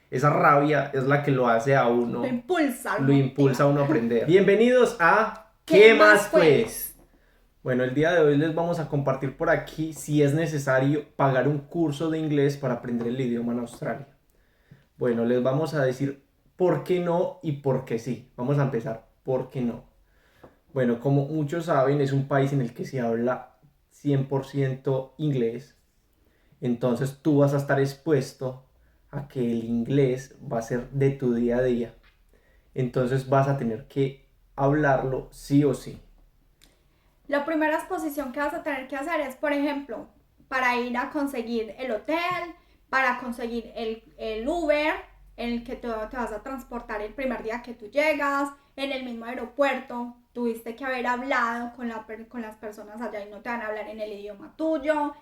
esa rabia es la que lo hace a uno, lo impulsa a uno a aprender. Bienvenidos a ¿Qué más pues? Bueno, el día de hoy les vamos a compartir por aquí si es necesario pagar un curso de inglés para aprender el idioma en Australia. Bueno, les vamos a decir por qué no y por qué sí. Vamos a empezar, ¿por qué no? Bueno, como muchos saben, es un país en el que se habla 100% inglés. Entonces tú vas a estar expuesto a que el inglés va a ser de tu día a día. Entonces vas a tener que hablarlo sí o sí. La primera exposición que vas a tener que hacer es, por ejemplo, para ir a conseguir el hotel, para conseguir el Uber en el que te vas a transportar el primer día que tú llegas, en el mismo aeropuerto, tuviste que haber hablado con las personas allá y no te van a hablar en el idioma tuyo.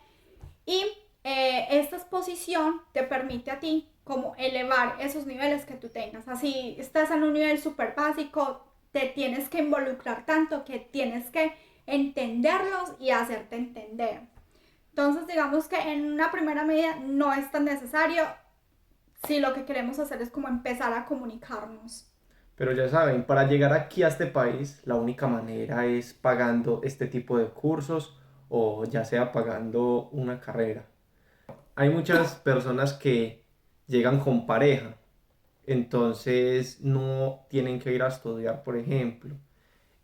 Y esta exposición te permite a ti como elevar esos niveles que tú tengas. Así estás en un nivel súper básico, te tienes que involucrar tanto que tienes que entenderlos y hacerte entender. Entonces digamos que en una primera medida no es tan necesario si lo que queremos hacer es como empezar a comunicarnos. Pero ya saben, para llegar aquí a este país, la única manera es pagando este tipo de cursos o ya sea pagando una carrera. Hay muchas personas que llegan con pareja, entonces no tienen que ir a estudiar, por ejemplo.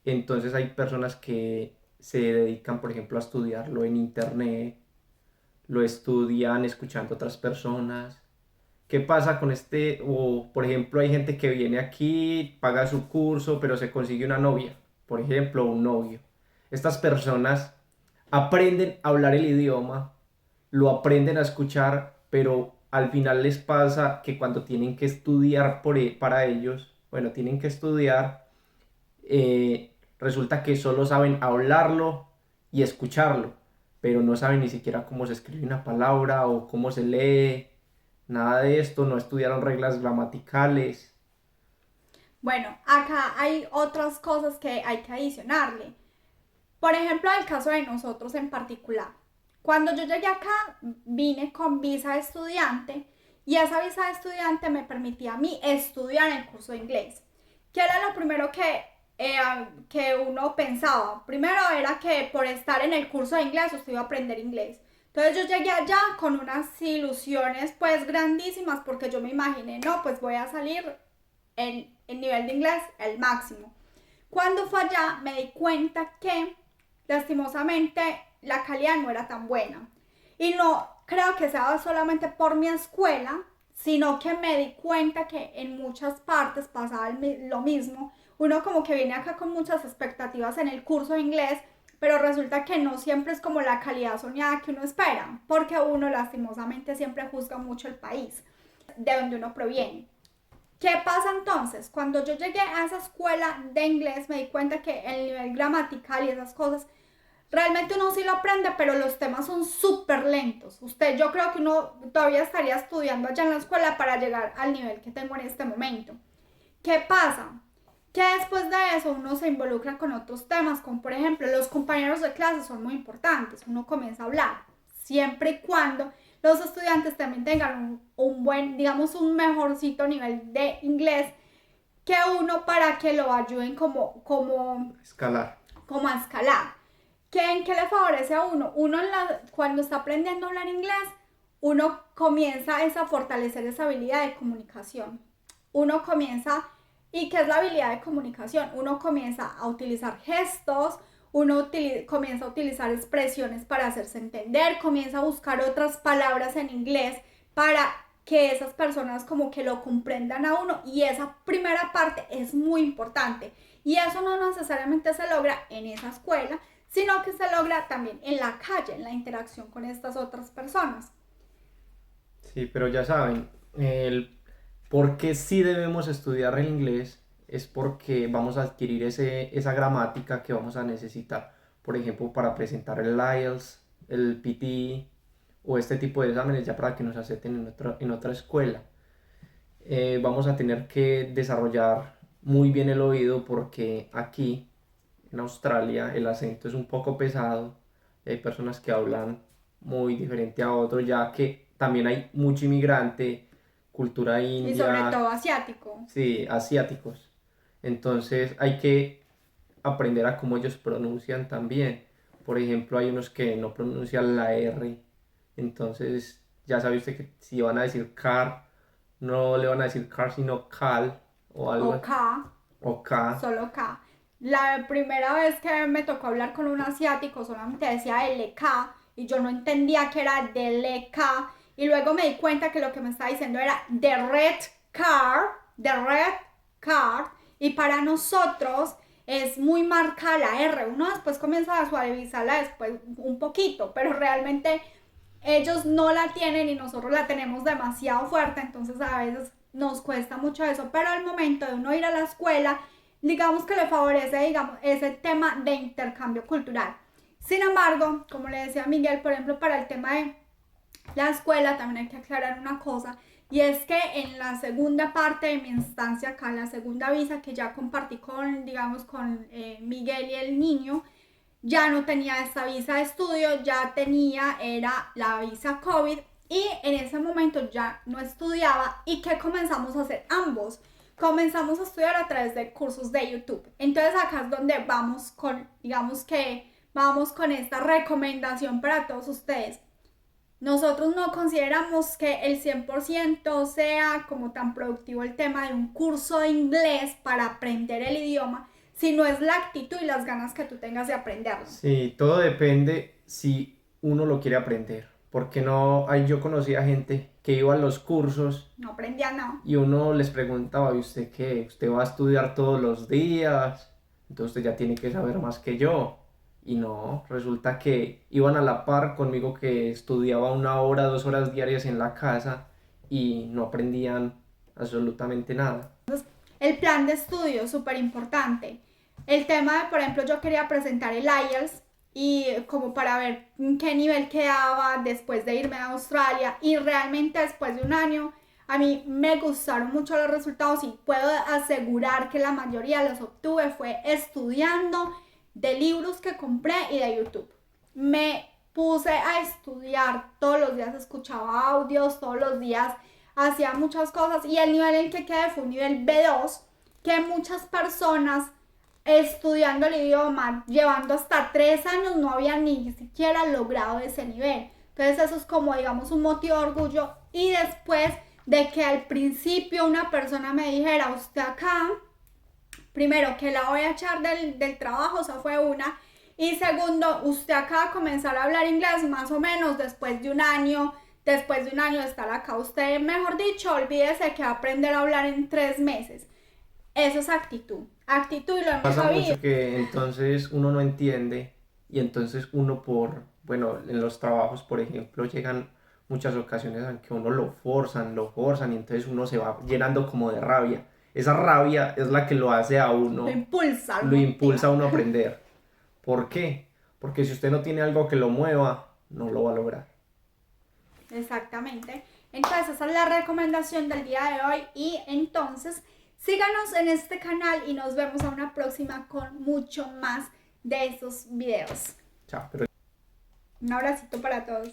Entonces hay personas que se dedican, por ejemplo, a estudiarlo en internet, lo estudian escuchando a otras personas. ¿Qué pasa con este? O, por ejemplo, hay gente que viene aquí, paga su curso, pero se consigue una novia, por ejemplo, un novio. Estas personas aprenden a hablar el idioma, lo aprenden a escuchar, pero al final les pasa que cuando tienen que estudiar para ellos, bueno, tienen que estudiar, resulta que solo saben hablarlo y escucharlo, pero no saben ni siquiera cómo se escribe una palabra o cómo se lee, nada de esto, no estudiaron reglas gramaticales. Bueno, acá hay otras cosas que hay que adicionarle. Por ejemplo, el caso de nosotros en particular. Cuando yo llegué acá, vine con visa de estudiante y esa visa de estudiante me permitía a mí estudiar el curso de inglés. ¿Qué era lo primero que uno pensaba? Primero era que por estar en el curso de inglés usted iba a aprender inglés. Entonces yo llegué allá con unas ilusiones pues grandísimas porque yo me imaginé, no, pues voy a salir en el nivel de inglés el máximo. Cuando fue allá me di cuenta que lastimosamente la calidad no era tan buena. Y no creo que sea solamente por mi escuela, sino que me di cuenta que en muchas partes pasaba lo mismo. Uno como que viene acá con muchas expectativas en el curso de inglés, pero resulta que no siempre es como la calidad soñada que uno espera, porque uno lastimosamente siempre juzga mucho el país de donde uno proviene. ¿Qué pasa entonces? Cuando yo llegué a esa escuela de inglés me di cuenta que el nivel gramatical y esas cosas, realmente uno sí lo aprende, pero los temas son súper lentos. Yo creo que uno todavía estaría estudiando allá en la escuela para llegar al nivel que tengo en este momento. ¿Qué pasa? Que después de eso uno se involucra con otros temas, como por ejemplo los compañeros de clase son muy importantes, uno comienza a hablar, siempre y cuando los estudiantes también tengan un buen, digamos, un mejorcito nivel de inglés que uno para que lo ayuden Escalar. como a escalar. ¿En qué le favorece a uno? Cuando está aprendiendo a hablar inglés, uno comienza a fortalecer esa habilidad de comunicación. Uno comienza, ¿y qué es la habilidad de comunicación? Uno comienza a utilizar gestos, comienza a utilizar expresiones para hacerse entender, comienza a buscar otras palabras en inglés para que esas personas como que lo comprendan a uno y esa primera parte es muy importante y eso no necesariamente se logra en esa escuela, sino que se logra también en la calle, en la interacción con estas otras personas. Sí, pero ya saben, el por qué sí debemos estudiar el inglés es porque vamos a adquirir esa gramática que vamos a necesitar, por ejemplo, para presentar el IELTS, el PT o este tipo de exámenes ya para que nos acepten en otra escuela. Vamos a tener que desarrollar muy bien el oído porque aquí en Australia el acento es un poco pesado. Hay personas que hablan muy diferente a otros, ya que también hay mucho inmigrante cultura Y sobre india, todo asiático. sí, asiáticos. Entonces hay que aprender a cómo ellos pronuncian también. Por ejemplo, hay unos que no pronuncian la R. Entonces, ya sabe usted que si van a decir car, no le van a decir car, sino cal o algo O así. K, O K. solo K. La primera vez que me tocó hablar con un asiático solamente decía LK y yo no entendía que era DLK y luego me di cuenta que lo que me estaba diciendo era the red car y para nosotros es muy marcada la R. Uno después comienza a suavizarla después un poquito, pero realmente ellos no la tienen y nosotros la tenemos demasiado fuerte, entonces a veces nos cuesta mucho eso, pero al momento de uno ir a la escuela, digamos que le favorece, digamos, ese tema de intercambio cultural. Sin embargo, como le decía Miguel, por ejemplo, para el tema de la escuela también hay que aclarar una cosa, y es que en la segunda parte de mi instancia acá, en la segunda visa que ya compartí con, digamos, con Miguel y el niño, ya no tenía esta visa de estudio, ya tenía, era la visa COVID y en ese momento ya no estudiaba. ¿Y qué comenzamos a hacer ambos? Comenzamos a estudiar a través de cursos de YouTube. Entonces acá es donde vamos con, digamos que vamos con esta recomendación para todos ustedes. Nosotros no consideramos que el 100% sea como tan productivo el tema de un curso de inglés para aprender el idioma, sino es la actitud y las ganas que tú tengas de aprenderlo. Sí, todo depende si uno lo quiere aprender. Porque no, hay, yo conocía gente que iba a los cursos No aprendía nada. y uno les preguntaba, ¿y usted qué? ¿Usted va a estudiar todos los días? Entonces usted ya tiene que saber más que yo. Y no, resulta que iban a la par conmigo que estudiaba 1 hora, 2 horas diarias en la casa y no aprendían absolutamente nada. El plan de estudio, súper importante. El tema de, por ejemplo, yo quería presentar el IELTS y como para ver en qué nivel quedaba después de irme a Australia y realmente después de un año a mí me gustaron mucho los resultados y puedo asegurar que la mayoría los obtuve fue estudiando de libros que compré y de YouTube. Me puse a estudiar todos los días, escuchaba audios, todos los días hacía muchas cosas y el nivel en que quedé fue un nivel B2 que muchas personas estudiando el idioma, llevando hasta 3 años, no habían ni siquiera logrado ese nivel. Entonces eso es como digamos un motivo de orgullo y después de que al principio una persona me dijera, usted acá, primero que la voy a echar del trabajo, esa fue una, y segundo, usted acaba de comenzar a hablar inglés más o menos después de un año de estar acá. Usted, mejor dicho, olvídese que va a aprender a hablar en 3 meses. Eso es actitud. Actitud y lo hemos Pasa sabido. mucho que entonces uno no entiende y entonces uno bueno, en los trabajos, por ejemplo, llegan muchas ocasiones en que uno lo forzan y entonces uno se va llenando como de rabia. Esa rabia es la que lo hace a Lo uno, impulsa, lo lo impulsa a motiva. uno a aprender. ¿Por qué? Porque si usted no tiene algo que lo mueva, no lo va a lograr. Exactamente. Entonces, esa es la recomendación del día de hoy. Y entonces, síganos en este canal y nos vemos a una próxima con mucho más de estos videos. Chao, pero Un abracito para todos.